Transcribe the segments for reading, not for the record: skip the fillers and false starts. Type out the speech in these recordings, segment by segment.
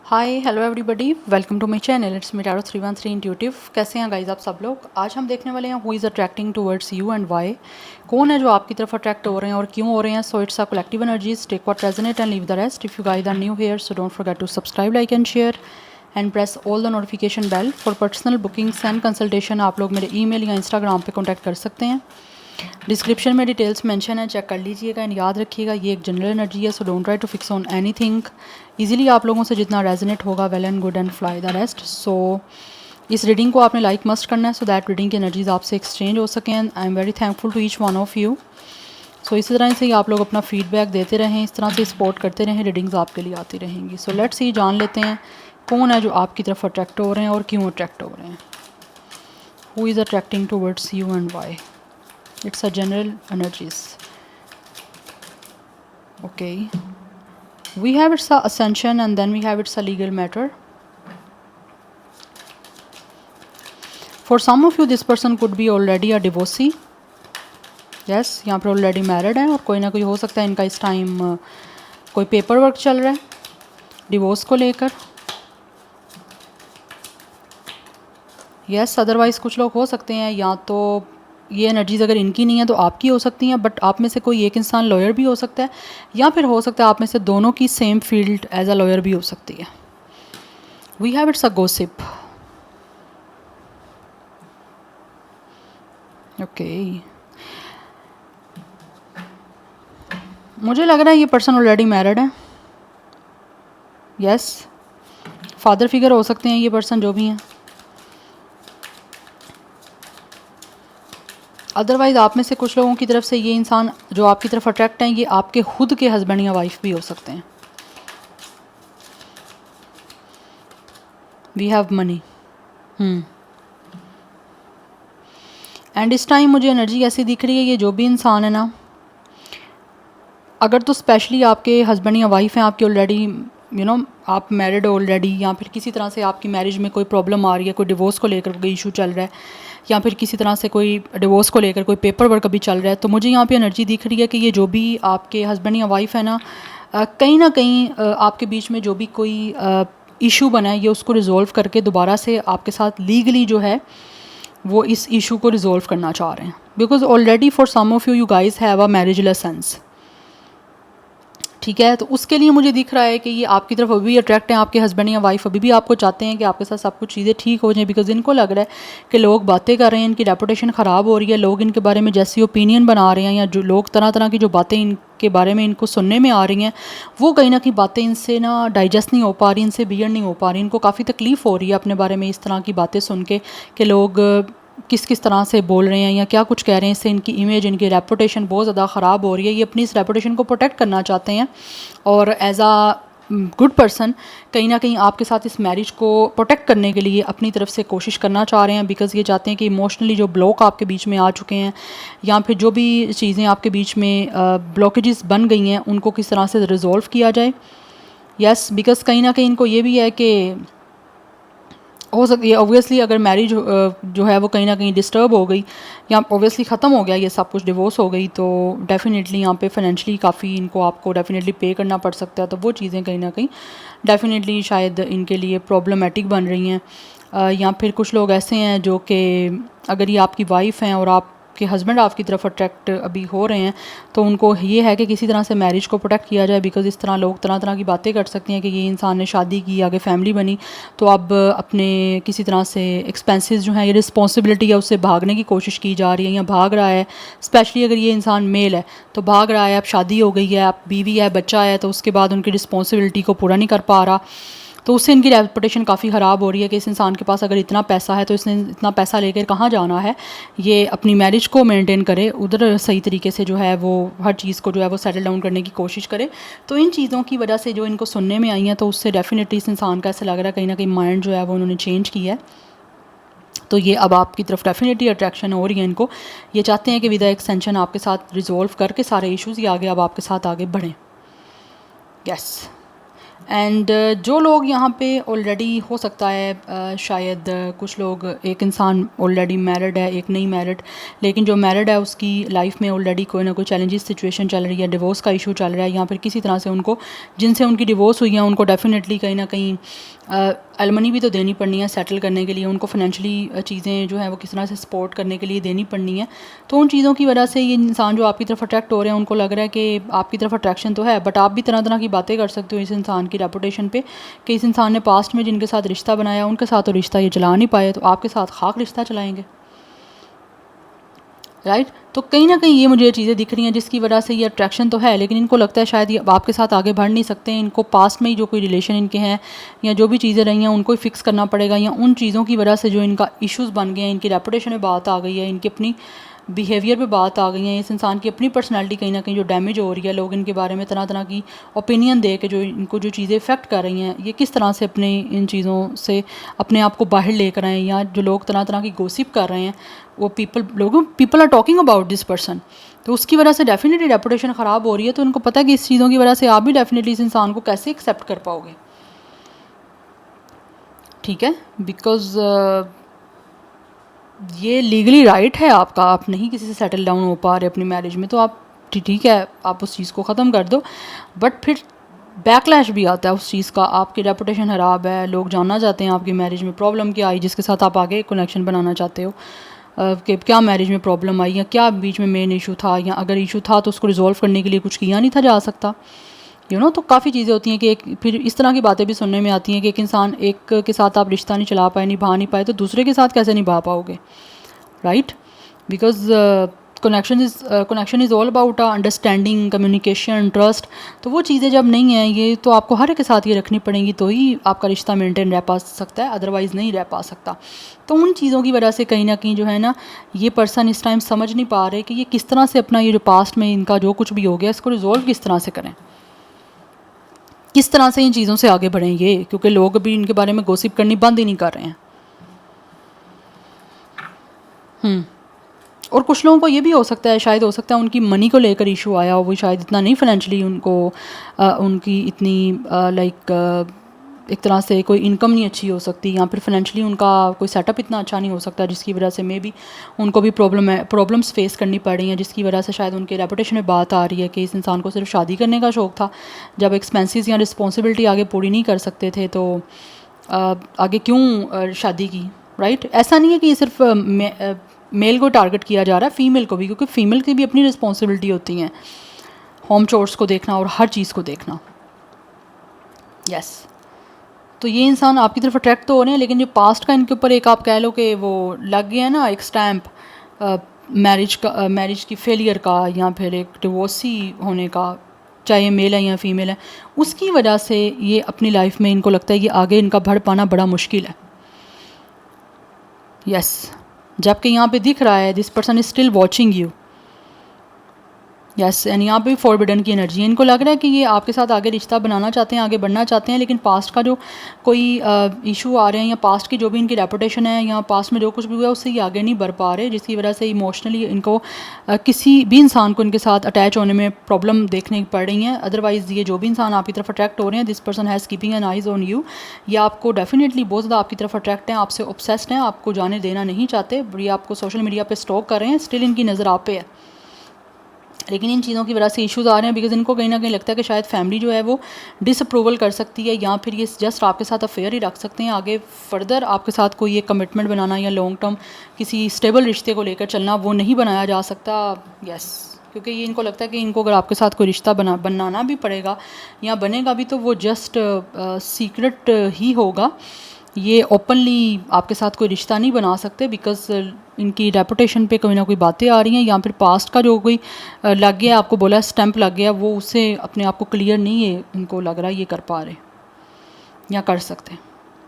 Hi hello everybody, welcome to my channel. It's me tarot 313 intuitive. कैसे हैं guys आप सब लोग। आज हम देखने वाले हैं who is attracting towards you and why. कौन है जो आपकी तरफ अट्रैक्ट हो रहे हैं और क्यों हो रहे हैं। So it's a collective energies, take what resonate and leave the rest. If you guys are new here so don't forget to subscribe, like and share and press all the notification bell. For personal bookings and consultation आप लोग मेरे email या Instagram पे contact कर सकते हैं। Description में details mention है, चेक कर लीजिएगा एंड याद रखिएगा ये एक जनरल एनर्जी है, so don't try to fix on anything. Easily आप लोगों से जितना रेजोनेट होगा well and good and fly the rest. So इस रीडिंग को आपने लाइक मस्ट करना है सो दैट रीडिंग की एनर्जीज आपसे एक्सचेंज हो सकें। I am very thankful to each one of you. So इसी तरह से ही आप लोग अपना फीडबैक देते रहें, इस तरह से सपोर्ट करते रहें, रीडिंग्स आपके लिए आती रहेंगी। सो लेट्स सी, जान लेते हैं कौन है जो आपकी तरफ अट्रैक्ट हो रहे हैं और क्यों अट्रैक्ट हो रहे हैं। Who is attracting towards you and why. It's a general energies. Okay. We have its a ascension and then we have its a legal matter. For some of you, this person could be already a divorcee. Yes, यहाँ पर already married है और कोई ना कोई हो सकता है इनका इस टाइम कोई पेपर वर्क चल रहा है डिवोर्स को लेकर। यस, अदरवाइज़ कुछ लोग हो सकते हैं या तो ये एनर्जीज़ अगर इनकी नहीं है तो आपकी हो सकती हैं, बट आप में से कोई एक इंसान लॉयर भी हो सकता है या फिर हो सकता है आप में से दोनों की same field as a lawyer भी हो सकती है। We have it's a gossip. Okay, मुझे लग रहा है ये पर्सन ऑलरेडी मैरिड है। यस, फादर फिगर हो सकते हैं ये पर्सन जो भी हैं। अदरवाइज़ आप में से कुछ लोगों की तरफ से ये इंसान जो आपकी तरफ अट्रैक्ट हैं ये आपके खुद के हस्बैंड या वाइफ भी हो सकते हैं। वी हैव मनी एंड इस टाइम मुझे एनर्जी ऐसी दिख रही है ये जो भी इंसान है ना, अगर तो स्पेशली आपके हस्बैंड या वाइफ हैं आपके ऑलरेडी, यू नो आप मैरिड हो ऑलरेडी, या फिर किसी तरह से आपकी मैरिज में कोई प्रॉब्लम आ रही है, कोई डिवोर्स को लेकर कोई इशू चल रहा है, या फिर किसी तरह से कोई डिवोर्स को लेकर कोई पेपर वर्क अभी चल रहा है, तो मुझे यहाँ पे एनर्जी दिख रही है कि ये जो भी आपके हस्बैंड या वाइफ है ना, कहीं ना कहीं आपके बीच में जो भी कोई इशू बना है ये उसको रिजॉल्व करके दोबारा से आपके साथ लीगली जो है वो इस इशू को रिजॉल्व करना चाह रहे हैं। Because already for some of you guys have a marriage sense. ठीक है, तो उसके लिए मुझे दिख रहा है कि ये आपकी तरफ अभी भी अट्रैक्ट हैं, आपके हस्बैंड या वाइफ अभी भी आपको चाहते हैं कि आपके साथ सब कुछ चीज़ें ठीक हो जाएं। बिकॉज इनको लग रहा है कि लोग बातें कर रहे हैं, इनकी रेपुटेशन ख़राब हो रही है, लोग इनके बारे में जैसी ओपिनियन बना रहे हैं या जो लोग तरह तरह की जो बातें इनके बारे में इनको सुनने में आ रही हैं वो कहीं ना कहीं बातें इनसे ना डाइजेस्ट नहीं हो पा रही, इनसे बियर नहीं हो पा रही। इनको काफ़ी तकलीफ़ हो रही है अपने बारे में इस तरह की बातें सुन के कि लोग किस किस तरह से बोल रहे हैं या क्या कुछ कह रहे हैं, इससे इनकी इमेज, इनकी रेपुटेशन बहुत ज़्यादा ख़राब हो रही है। ये अपनी इस रेपुटेशन को प्रोटेक्ट करना चाहते हैं और एज आ गुड पर्सन कहीं ना कहीं आपके साथ इस मैरिज को प्रोटेक्ट करने के लिए अपनी तरफ से कोशिश करना चाह रहे हैं। बिकॉज़ ये चाहते हैं कि इमोशनली जो ब्लॉक आपके बीच में आ चुके हैं या फिर जो भी चीज़ें आपके बीच में ब्लॉकेजेस बन गई हैं उनको किस तरह से रिजॉल्व किया जाए। यस, बिकॉज़ कहीं ना कहीं इनको ये भी है कि हो सकती है ऑब्वियसली अगर मैरिज जो है वो कहीं ना कहीं डिस्टर्ब हो गई या ऑब्वियसली ख़त्म हो गया, ये सब कुछ डिवोर्स हो गई, तो डेफिनेटली यहाँ पे फाइनेंशियली काफ़ी इनको आपको डेफिनेटली पे करना पड़ सकता है। तो वो चीज़ें कहीं ना कहीं डेफिनेटली शायद इनके लिए प्रॉब्लमेटिक बन रही हैं। या फिर कुछ लोग ऐसे हैं जो कि अगर ये आपकी वाइफ हैं और आपके हस्बैंड आपकी तरफ अट्रैक्ट अभी हो रहे हैं तो उनको ये है कि किसी तरह से मैरिज को प्रोटेक्ट किया जाए। बिकॉज़ इस तरह लोग तरह तरह की बातें कर सकते हैं कि ये इंसान ने शादी की, आगे फैमिली बनी, तो अब अपने किसी तरह से एक्सपेंसेस जो हैं, ये रिस्पॉन्सिबिलिटी है उससे भागने की कोशिश की जा रही है या भाग रहा है। स्पेशली अगर ये इंसान मेल है तो भाग रहा है, अब शादी हो गई है, अब बीवी है, बच्चा है, तो उसके बाद उनकी रिस्पॉन्सिबिलिटी को पूरा नहीं कर पा रहा, तो उससे इनकी रेपुटेशन काफ़ी ख़राब हो रही है कि इस इंसान के पास अगर इतना पैसा है तो इसने इतना पैसा लेकर कहाँ जाना है, ये अपनी मैरिज को मेंटेन करे, उधर सही तरीके से जो है वो हर चीज़ को जो है वो सेटल डाउन करने की कोशिश करे। तो इन चीज़ों की वजह से जो इनको सुनने में आई हैं तो उससे डेफिनेटली इस इंसान का ऐसा लग रहा है कहीं ना कहीं माइंड जो है वो उन्होंने चेंज किया है। तो ये अब आपकी तरफ डेफिनेटली अट्रैक्शन हो रही है इनको। ये चाहते हैं कि विद एक्सटेंशन आपके साथ रिजॉल्व करके सारे इश्यूज़ ये आगे अब आपके साथ आगे बढ़ें। यस, एंड जो लोग यहाँ पे ऑलरेडी हो सकता है शायद कुछ लोग, एक इंसान ऑलरेडी मैरिड है, एक नहीं मैरिड, लेकिन जो मैरिड है उसकी लाइफ में ऑलरेडी कोई ना कोई चैलेंजेस सिचुएशन चल रही है, डिवोर्स का इशू चल रहा है, या फिर किसी तरह से उनको, जिनसे उनकी डिवोर्स हुई है, उनको डेफिनेटली कहीं ना कहीं एलमनी भी तो देनी पड़नी है सेटल करने के लिए, उनको फाइनेंशियली चीज़ें जो है वो किस तरह से सपोर्ट करने के लिए देनी पड़नी है। तो उन चीज़ों की वजह से ये इंसान जो आपकी तरफ अट्रैक्ट हो रहे हैं, उनको लग रहा है कि आपकी तरफ अट्रैक्शन तो है, बट आप भी तरह तरह की बातें कर सकते हो इस इंसान की रेपुटेशन पे कि इस इंसान ने पास्ट में जिनके साथ रिश्ता बनाया उनके साथ तो रिश्ता ये चला नहीं पाए, तो आपके साथ खाक रिश्ता चलाएँगे, राइट। तो कहीं ना कहीं ये मुझे ये चीज़ें दिख रही हैं जिसकी वजह से ये अट्रैक्शन तो है, लेकिन इनको लगता है शायद ये आपके साथ आगे बढ़ नहीं सकते, इनको पास्ट में ही जो कोई रिलेशन इनके हैं या जो भी चीज़ें रही हैं उनको ही फिक्स करना पड़ेगा, या उन चीज़ों की वजह से जो इनका इश्यूज़ बन गए हैं, इनकी रेपुटेशन में बात आ गई है, इनकी अपनी बिहेवियर पे बात आ गई है, इस इंसान की अपनी पर्सनैलिटी कहीं ना कहीं जो डैमेज हो रही है, लोग इनके बारे में तरह तरह की ओपिनियन दे के जो इनको जो चीज़ें इफ़ेक्ट कर रही हैं, ये किस तरह से अपने इन चीज़ों से अपने आप को बाहर लेकर आएँ, या जो लोग तरह तरह की गोसिप कर रहे हैं वो people are talking about this person, तो उसकी वजह से डेफिनेटली रेपुटेशन ख़राब हो रही है। तो उनको पता है कि इस चीज़ों की वजह से आप भी डेफिनेटली इस इंसान को कैसे एक्सेप्ट कर पाओगे, ठीक है, बिकॉज ये लीगली राइट है आपका, आप नहीं किसी से सेटल डाउन हो पा रहे अपनी मैरिज में, तो आप ठीक है आप उस चीज़ को ख़त्म कर दो, बट फिर बैकलैश भी आता है उस चीज़ का, आपकी रेपुटेशन ख़राब है, लोग जानना चाहते हैं आपकी मैरिज में प्रॉब्लम क्या आई, जिसके साथ आप आगे कनेक्शन बनाना चाहते हो, कि क्या मैरिज में प्रॉब्लम आई, या क्या बीच में मेन इशू था, या अगर इशू था तो उसको रिजॉल्व करने के लिए कुछ किया नहीं था जा सकता, तो काफ़ी चीज़ें होती हैं कि एक फिर इस तरह की बातें भी सुनने में आती हैं कि एक इंसान एक के साथ आप रिश्ता नहीं चला पाए, निभा नहीं पाए, तो दूसरे के साथ कैसे निभा पाओगे, right. Because connection is all about understanding, communication, trust, तो वो चीज़ें जब नहीं हैं ये, तो आपको हर एक के साथ ये रखनी पड़ेंगी, तो ही आपका रिश्ता मेंटेन रह पा सकता है, अदरवाइज़ नहीं रह पा सकता। तो उन चीज़ों की वजह से कहीं ना कहीं जो है ना, ये पर्सन इस टाइम समझ नहीं पा रहे कि ये किस तरह से अपना ये जो पास्ट में इनका जो कुछ भी हो गया इसको रिजॉल्व किस तरह से करें, किस तरह से इन चीज़ों से आगे बढ़ेंगे, क्योंकि लोग भी इनके बारे में गॉसिप करनी बंद ही नहीं कर रहे हैं। और कुछ लोगों को ये भी हो सकता है, शायद हो सकता है उनकी मनी को लेकर इशू आया हो, वो शायद इतना नहीं फाइनेंशियली उनको उनकी इतनी एक तरह से कोई इनकम नहीं अच्छी हो सकती, या फिर फाइनेंशियली उनका कोई सेटअप इतना अच्छा नहीं हो सकता, जिसकी वजह से मे बी उनको भी प्रॉब्लम्स फेस करनी पड़ रही हैं, जिसकी वजह से शायद उनके रेपुटेशन में बात आ रही है कि इस इंसान को सिर्फ शादी करने का शौक़ था, जब एक्सपेंसेस या रिस्पॉन्सिबिलिटी आगे पूरी नहीं कर सकते थे तो आगे क्यों शादी की, राइट। ऐसा नहीं है कि ये सिर्फ मेल को टारगेट किया जा रहा है, फ़ीमेल को भी, क्योंकि फ़ीमेल की भी अपनी रिस्पॉन्सिबिलिटी होती हैं, होम चोर्स को देखना और हर चीज़ को देखना, यस। तो ये इंसान आपकी तरफ अट्रैक्ट तो हो रहे हैं, लेकिन जो पास्ट का इनके ऊपर एक आप कह लो कि वो लग गया है ना एक स्टैम्प मैरिज की फेलियर का, या फिर एक डिवोर्सी होने का, चाहे ये मेल है या फीमेल है, उसकी वजह से ये अपनी लाइफ में इनको लगता है कि आगे इनका बढ़ पाना बड़ा मुश्किल है, यस। जबकि यहाँ पे दिख रहा है this person is still watching you, yes, and यहाँ पे भी फॉरबिडन की एनर्जी है, इनको लग रहा है कि ये आपके साथ आगे रिश्ता बनाना चाहते हैं, आगे बढ़ना चाहते हैं, लेकिन पास्ट का जो कोई इशू आ रहे हैं, या पास्ट की जो भी इनकी रेपुटेशन है, या पास्ट में जो कुछ भी हुआ है उससे ये आगे नहीं बढ़ पा रहे, जिसकी वजह से इमोशनली इनको किसी भी इंसान को इनके साथ अटैच होने में प्रॉब्लम देखने पड़ रही हैं। अदरवाइज़ ये जो भी इंसान आपकी तरफ अट्रैक्ट हो रहे हैं, this person has keeping an eyes on you, ये आपको डेफिनेटली बहुत ज़्यादा आपकी तरफ अट्रैक्ट हैं, आपसे ऑब्सेस्ड हैं, आपको जाने देना नहीं चाहते, ये आपको सोशल मीडिया पर स्टॉक कर रहे हैं, स्टिल इनकी नज़र आप पे है, लेकिन इन चीज़ों की वजह से इश्यूज़ आ रहे हैं, बिकॉज इनको कहीं ना कहीं लगता है कि शायद फैमिली जो है वो डिसअप्रूवल कर सकती है, या फिर ये जस्ट आपके साथ अफेयर ही रख सकते हैं, आगे फर्दर आपके साथ कोई एक कमिटमेंट बनाना या लॉन्ग टर्म किसी स्टेबल रिश्ते को लेकर चलना वो नहीं बनाया जा सकता, यस। क्योंकि ये इनको लगता है कि इनको अगर आपके साथ कोई रिश्ता बनाना भी पड़ेगा या बनेगा भी, तो वो जस्ट सीक्रेट ही होगा, ये ओपनली आपके साथ कोई रिश्ता नहीं बना सकते, बिकॉज इनकी रेपुटेशन पे कोई ना कोई बातें आ रही हैं, या फिर पास्ट का जो कोई लग गया, आपको बोला स्टैंप लग गया, वो उससे अपने आप को क्लियर नहीं है, इनको लग रहा है ये कर पा रहे या कर सकते,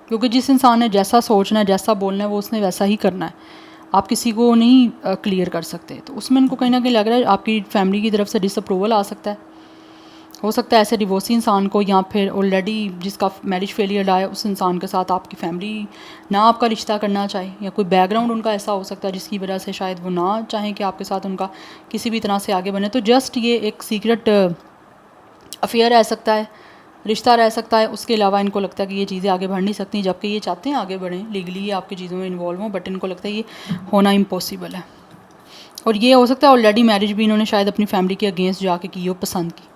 क्योंकि जिस इंसान ने जैसा सोचना है, जैसा बोलना है, वो उसने वैसा ही करना है, आप किसी को नहीं क्लियर कर सकते। तो उसमें इनको कहीं ना कहीं लग रहा है आपकी फैमिली की तरफ से डिसअप्रूवल आ सकता है, हो सकता है ऐसे डिवोर्सी इंसान को, या फिर ऑलरेडी जिसका मैरिज फेलियर आया उस इंसान के साथ आपकी फैमिली ना आपका रिश्ता करना चाहे, या कोई बैकग्राउंड उनका ऐसा हो सकता है जिसकी वजह से शायद वो ना चाहें कि आपके साथ उनका किसी भी तरह से आगे बने। तो जस्ट ये एक सीक्रेट अफेयर रह सकता है, रिश्ता रह सकता है, उसके अलावा इनको लगता है कि ये चीज़ें आगे बढ़ नहीं सकती, जबकि ये चाहते हैं आगे बढ़ें, लीगली आपकी चीज़ों में इन्वॉल्व हों, बट इनको लगता है ये होना इम्पॉसिबल है। और ये हो सकता है ऑलरेडी मैरिज भी इन्होंने शायद अपनी फैमिली के अगेंस्ट जाके की हो, पसंद की,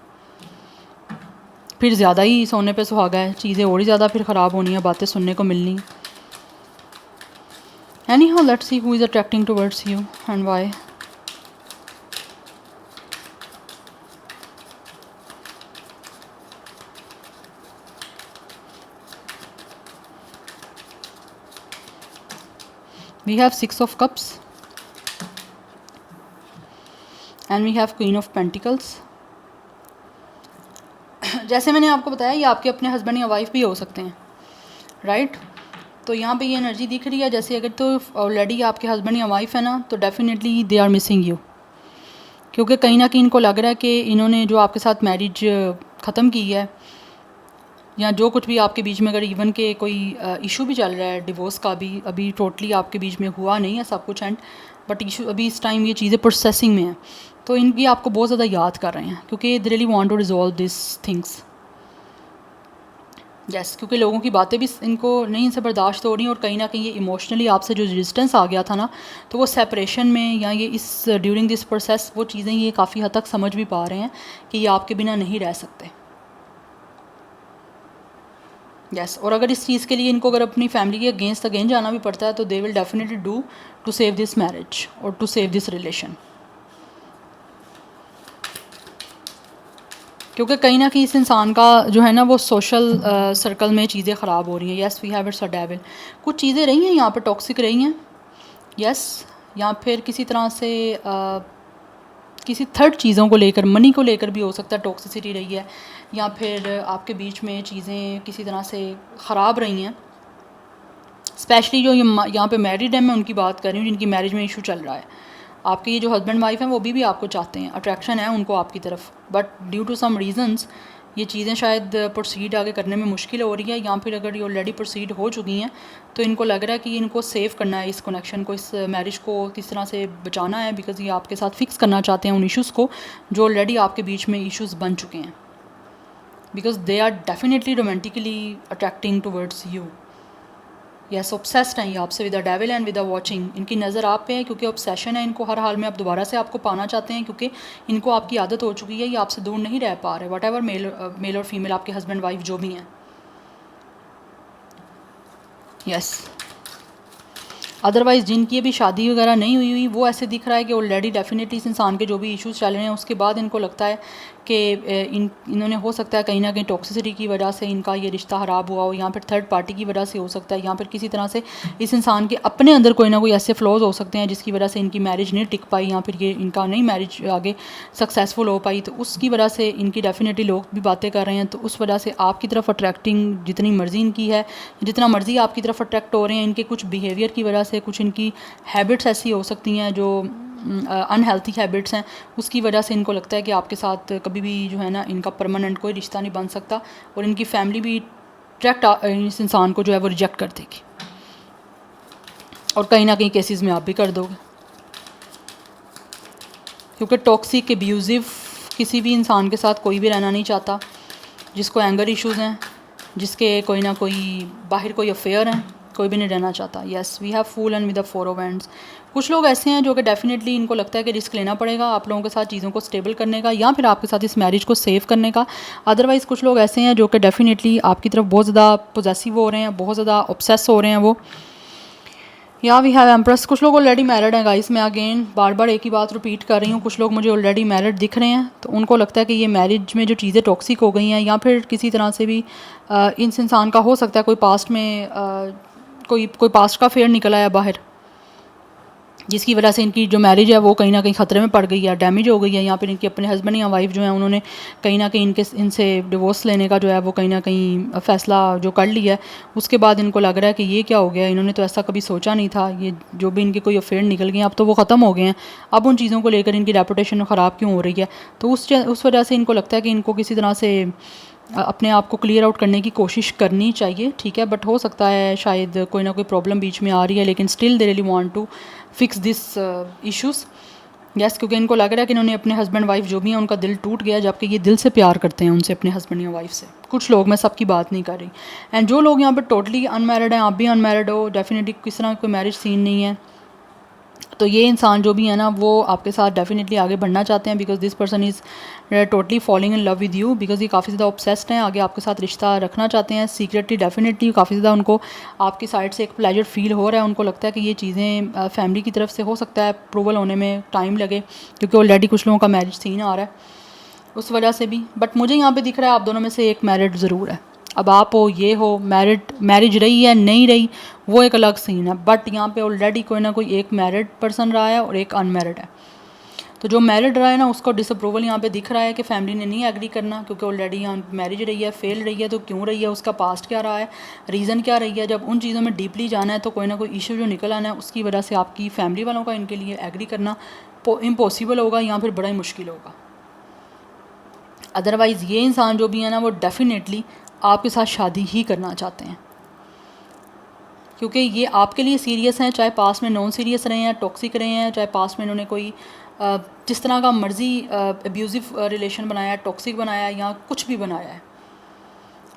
फिर ज़्यादा ही सोने पे सुहागा है, चीज़ें और ही ज़्यादा फिर ख़राब होनी है, बातें सुनने को मिलनी। Anyhow let's see who is attracting towards you and why. We have 6 of Cups and we have Queen of Pentacles. जैसे मैंने आपको बताया ये आपके अपने हस्बैंड या वाइफ भी हो सकते हैं, राइट। तो यहाँ पे ये एनर्जी दिख रही है जैसे अगर तो ऑलरेडी आपके हस्बैंड या वाइफ है ना, तो definitely they are missing you, क्योंकि कहीं ना कहीं इनको लग रहा है कि इन्होंने जो आपके साथ मैरिज ख़त्म की है, या जो कुछ भी आपके बीच में अगर इवन के कोई इशू भी चल रहा है डिवोर्स का भी, अभी टोटली आपके बीच में हुआ नहीं है सब कुछ एंड, बट इशू अभी इस टाइम ये चीज़ें प्रोसेसिंग में हैं, तो इनकी आपको बहुत ज़्यादा याद कर रहे हैं, क्योंकि they really want to resolve this things. Yes, क्योंकि लोगों की बातें भी इनको नहीं इनसे बर्दाश्त हो रही, और कहीं ना कहीं ये इमोशनली आपसे जो डिस्टेंस आ गया था ना, तो वो सेपरेशन में या ये इस ड्यूरिंग दिस प्रोसेस वो चीज़ें ये काफ़ी हद तक समझ भी पा रहे हैं कि ये आपके बिना नहीं रह सकते। यस, और अगर इस चीज़ के लिए इनको अगर अपनी फैमिली के अगेंस्ट अगेन जाना भी पड़ता है, तो they will definitely do to save this marriage और टू सेव दिस रिलेशन, क्योंकि कहीं ना कहीं इस इंसान का जो है ना वो सोशल सर्कल में चीज़ें ख़राब हो रही हैं। Yes, we have it's a devil, कुछ चीज़ें रही हैं यहाँ पर टॉक्सिक रही हैं। यस, या फिर किसी तरह से किसी थर्ड चीज़ों को लेकर, मनी को लेकर भी हो सकता है टॉक्सिसिटी रही है, या फिर आपके बीच में चीज़ें किसी तरह से ख़राब रही हैं। स्पेशली जो यहाँ पे मैरिड है, मैं उनकी बात कर रही हूँ जिनकी मैरिज में इशू चल रहा है। आपके ये जो हस्बैंड वाइफ हैं वो भी आपको चाहते हैं, अट्रैक्शन है उनको आपकी तरफ, but due to some reasons ये चीज़ें शायद प्रोसीड आगे करने में मुश्किल हो रही है, या फिर अगर ये ऑलरेडी प्रोसीड हो चुकी हैं तो इनको लग रहा है कि इनको सेव करना है, इस कनेक्शन को, इस मैरिज को किस तरह से बचाना है, बिकॉज ये आपके साथ फिक्स करना चाहते हैं उन इश्यूज़ को जो ऑलरेडी आपके बीच में इश्यूज़ बन चुके हैं, because they are definitely romantically attracting towards you. Yes, obsessed हैं ये आपसे with the devil and with the watching. इनकी नज़र आप पे है क्योंकि ऑब्सेशन है, इनको हर हाल में आप दोबारा से आपको पाना चाहते हैं, क्योंकि इनको आपकी आदत हो चुकी है, ये आपसे दूर नहीं रह पा रहे, वट एवर मेल और फीमेल आपके हस्बैंड वाइफ जो भी हैं। यस, अदरवाइज़ जिनकी अभी शादी वगैरह नहीं हुई वो ऐसे दिख रहा है कि ऑलरेडी डेफिनेटली इस इंसान के जो भी इश्यूज़ चल रहे हैं उसके बाद इनको लगता है कि इन्होंने हो सकता है कहीं ना कहीं टॉक्सिसिटी की वजह से इनका ये रिश्ता ख़राब हुआ हो, या फिर थर्ड पार्टी की वजह से हो सकता है, या फिर किसी तरह से इस इंसान के अपने अंदर कोई ना कोई ऐसे फ्लॉज हो सकते हैं जिसकी वजह से इनकी मैरिज नहीं टिक पाई, या फिर ये इनका नहीं मैरिज आगे सक्सेसफुल हो पाई, तो उसकी वजह से इनकी डेफिनेटली लोग भी बातें कर रहे हैं, तो उस वजह से आपकी तरफ अट्रैक्टिंग जितनी मर्ज़ी इनकी है, जितना मर्ज़ी आपकी तरफ अट्रैक्ट हो रहे हैं, इनके कुछ बिहेवियर की वजह से, कुछ इनकी हैबिट्स ऐसी हो सकती हैं जो अनहेल्थी हैबिट्स हैं, उसकी वजह से इनको लगता है कि आपके साथ कभी भी जो है ना इनका परमानेंट कोई रिश्ता नहीं बन सकता, और इनकी फैमिली भी डायरेक्ट इस इंसान को जो है वो रिजेक्ट कर देगी, और कहीं ना कहीं केसेस में आप भी कर दोगे, क्योंकि टॉक्सिक एब्यूज़िव किसी भी इंसान के साथ कोई भी रहना नहीं चाहता, जिसको एंगर इश्यूज़ हैं, जिसके कोई ना कोई बाहर कोई अफेयर हैं, कोई भी नहीं रहना चाहता। Yes, we have fool and with the four of hands. कुछ लोग ऐसे हैं जो कि डेफिनेटली इनको लगता है कि रिस्क लेना पड़ेगा आप लोगों के साथ चीज़ों को स्टेबल करने का, या फिर आपके साथ इस मैरिज को सेव करने का। अदरवाइज़ कुछ लोग ऐसे हैं जो कि डेफिनेटली आपकी तरफ बहुत ज़्यादा पोजेसिव हो रहे हैं, बहुत ज़्यादा ऑब्सेस हो रहे हैं वो। या वी हैव एम्प्रेस, कुछ लोग ऑलरेडी मैरिड हैं गाइस, मैं अगेन बार बार एक ही बात रिपीट कर रही हूँ, कुछ लोग मुझे ऑलरेडी मैरिड दिख रहे हैं, तो उनको लगता है कि ये मैरिज में जो चीज़ें टॉक्सिक हो गई हैं, या फिर किसी तरह से भी इस इंसान का हो सकता है कोई पास्ट में कोई पास्ट का फेयर निकला है बाहर, जिसकी वजह से इनकी जो मैरिज है वो कहीं ना कहीं ख़तरे में पड़ गई है, डैमेज हो गई है, या फिर इनके अपने हस्बैंड या वाइफ जो है उन्होंने कहीं ना कहीं इनसे डिवोर्स लेने का जो है वो कहीं ना कहीं फ़ैसला जो कर लिया है, उसके बाद इनको लग रहा है कि ये क्या हो गया, इन्होंने तो ऐसा कभी सोचा नहीं था, ये जो भी इनके कोई अफेयर निकल गए अब तो वो ख़त्म हो गए हैं, अब उन चीज़ों को लेकर इनकी रेपुटेशन ख़राब क्यों हो रही है, तो उस वजह से इनको लगता है कि इनको किसी तरह से अपने आप को क्लियर आउट करने की कोशिश करनी चाहिए, ठीक है, बट हो सकता है शायद कोई ना कोई प्रॉब्लम बीच में आ रही है, लेकिन still they really want to fix this issues. Yes, क्योंकि इनको लग रहा है कि इन्होंने अपने हस्बैंड वाइफ जो भी हैं उनका दिल टूट गया, जबकि ये दिल से प्यार करते हैं उनसे, अपने हस्बैंड या वाइफ से। कुछ लोग, मैं सबकी बात नहीं कर रही। एंड जो लोग यहाँ पर टोटली अनमैरिड हैं, आप भी अनमैरिड हो, डेफिनेटली किस तरह कोई मैरिज सीन नहीं है, तो ये इंसान जो भी है ना वो आपके साथ डेफिनेटली आगे बढ़ना चाहते हैं, because this person is totally following in love with you, because ये काफ़ी ज़्यादा ऑब्सेस्ड हैं, आगे आपके साथ रिश्ता रखना चाहते हैं सीक्रेटली। डेफिनेटली काफ़ी ज़्यादा उनको आपकी साइड से एक प्लेजर फील हो रहा है, उनको लगता है कि ये चीज़ें फैमिली की तरफ से हो सकता है अप्रूवल होने में टाइम लगे, क्योंकि ऑलरेडी कुछ लोगों का मैरिज सीन आ रहा है उस वजह से भी। बट मुझे यहाँ पे दिख रहा है आप दोनों में से एक मैरिड ज़रूर है। अब आप हो, ये हो, मैरिज रही है नहीं रही वो एक अलग सीन है, बट यहाँ पे ऑलरेडी कोई ना कोई एक मैरिड पर्सन रहा है और एक अनमैरिड है। तो जो मैरिड रहा है ना उसको डिसअप्रूवल यहाँ पे दिख रहा है कि फैमिली ने नहीं एग्री करना, क्योंकि ऑलरेडी यहाँ मैरिज रही है, फेल रही है, तो क्यों रही है, उसका पास्ट क्या रहा है, रीज़न क्या रही है। जब उन चीज़ों में डीपली जाना है तो कोई ना कोई इशू जो निकल आना है, उसकी वजह से आपकी फैमिली वालों का इनके लिए एग्री करना इम्पॉसिबल होगा या फिर बड़ा ही मुश्किल होगा। अदरवाइज़ ये इंसान जो भी है ना वो डेफिनेटली आपके साथ शादी ही करना चाहते हैं, क्योंकि ये आपके लिए सीरियस हैं, चाहे पास में नॉन सीरियस रहे हैं, टॉक्सिक रहे हैं, चाहे पास में इन्होंने कोई जिस तरह का मर्ज़ी अब्यूज़िव रिलेशन बनाया है, टॉक्सिक बनाया है या कुछ भी बनाया है।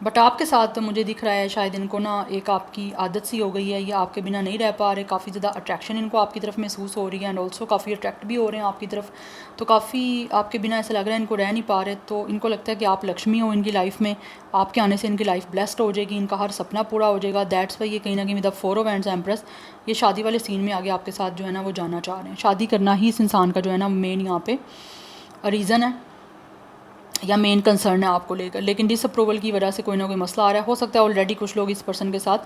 बट आपके साथ तो मुझे दिख रहा है शायद इनको ना एक आपकी आदत सी हो गई है, ये आपके बिना नहीं रह पा रहे, काफ़ी ज़्यादा अट्रैक्शन इनको आपकी तरफ महसूस हो रही है एंड ऑल्सो काफ़ी अट्रैक्ट भी हो रहे हैं आपकी तरफ, तो काफ़ी आपके बिना ऐसा लग रहा है इनको रह नहीं पा रहे। तो इनको लगता है कि आप लक्ष्मी हो इनकी लाइफ में, आपके आने से इनकी लाइफ ब्लेस्ड हो जाएगी, इनका हर सपना पूरा हो जाएगा। दैट्स वाई ये कहीं ना कहीं विद 4 ऑफ हैंड्स एम्प्रेस ये शादी वाले सीन में आगे आपके साथ जो है ना वो जाना चाह रहे हैं। शादी करना ही इस इंसान का जो है ना मेन यहाँ पे रीज़न है या मेन कंसर्न है आपको लेकर, लेकिन डिसअप्रूवल की वजह से कोई ना कोई मसला आ रहा है। हो सकता है ऑलरेडी कुछ लोग इस पर्सन के साथ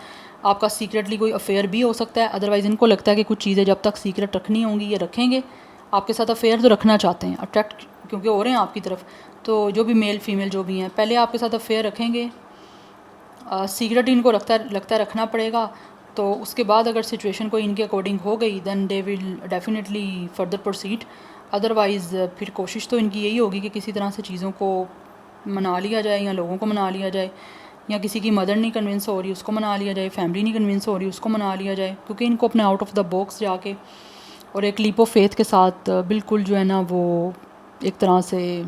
आपका सीक्रेटली कोई अफेयर भी हो सकता है, अदरवाइज़ इनको लगता है कि कुछ चीज़ें जब तक सीक्रेट रखनी होंगी ये रखेंगे। आपके साथ अफेयर तो रखना चाहते हैं, अट्रैक्ट क्योंकि हो रहे हैं आपकी तरफ, तो जो भी मेल फीमेल जो भी हैं पहले आपके साथ अफेयर रखेंगे, सीक्रेट इनको लगता है रखना पड़ेगा। तो उसके बाद अगर सिचुएशन कोई इनके अकॉर्डिंग हो गई then they will definitely further proceed. Otherwise फिर कोशिश तो इनकी यही होगी कि किसी तरह से चीज़ों को मना लिया जाए या लोगों को मना लिया जाए, या किसी की मदर नहीं कन्विंस हो रही उसको मना लिया जाए, फैमिली नहीं कन्विंस हो रही उसको मना लिया जाए, क्योंकि इनको अपने आउट ऑफ द बॉक्स जाके और एक लीप ऑफ फेथ के साथ बिल्कुल जो है ना वो एक तरह से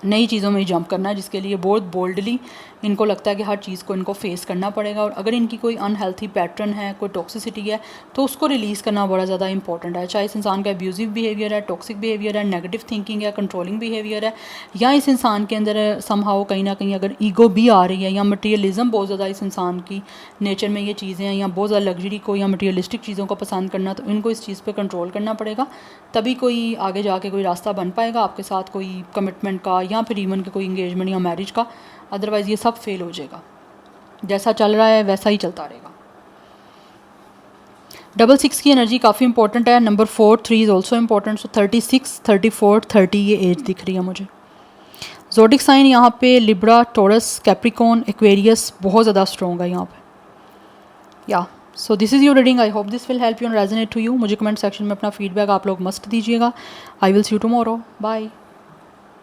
नई चीज़ों में जंप करना है, जिसके लिए बहुत बोल्डली इनको लगता है कि हर चीज़ को इनको फेस करना पड़ेगा। और अगर इनकी कोई अनहेल्थी पैटर्न है, कोई टॉक्सिसिटी है, तो उसको रिलीज़ करना बड़ा ज़्यादा इंपॉर्टेंट है। चाहे इस इंसान का अब्यूज़िव बिहेवियर है, टॉक्सिक बिहेवियर है, नेगेटिव थिंकिंग है, कंट्रोलिंग बिहेवियर है, या इस इंसान के अंदर समहाउ कहीं ना कहीं अगर ईगो भी आ रही है या मटीरियलिज्म बहुत ज़्यादा इस इंसान की नेचर में ये चीज़ें हैं, या बहुत ज़्यादा लग्जरी को या मटीरियलिस्टिक चीज़ों को पसंद करना, तो इनको इस चीज़ पर कंट्रोल करना पड़ेगा, तभी कोई आगे जाके कोई रास्ता बन पाएगा आपके साथ कोई कमिटमेंट का या फिर इवन के कोई इंगेजमेंट या मैरिज का। अदरवाइज़ ये सब फेल हो जाएगा, जैसा चल रहा है वैसा ही चलता रहेगा। 66 की एनर्जी काफ़ी इंपॉर्टेंट है। Number 4 3 is also important. सो 36 34 30 ये एज दिख रही है मुझे। ज़ोडिक साइन यहाँ पे लिब्रा, टॉरस, कैप्रिकॉर्न, एक्वेरियस बहुत ज़्यादा स्ट्रॉन्ग है यहाँ पे। या so this is your reading. I hope this will help you and resonate to you. मुझे कमेंट सेक्शन में अपना फीडबैक आप लोग मस्ट दीजिएगा। I will see you tomorrow. Bye.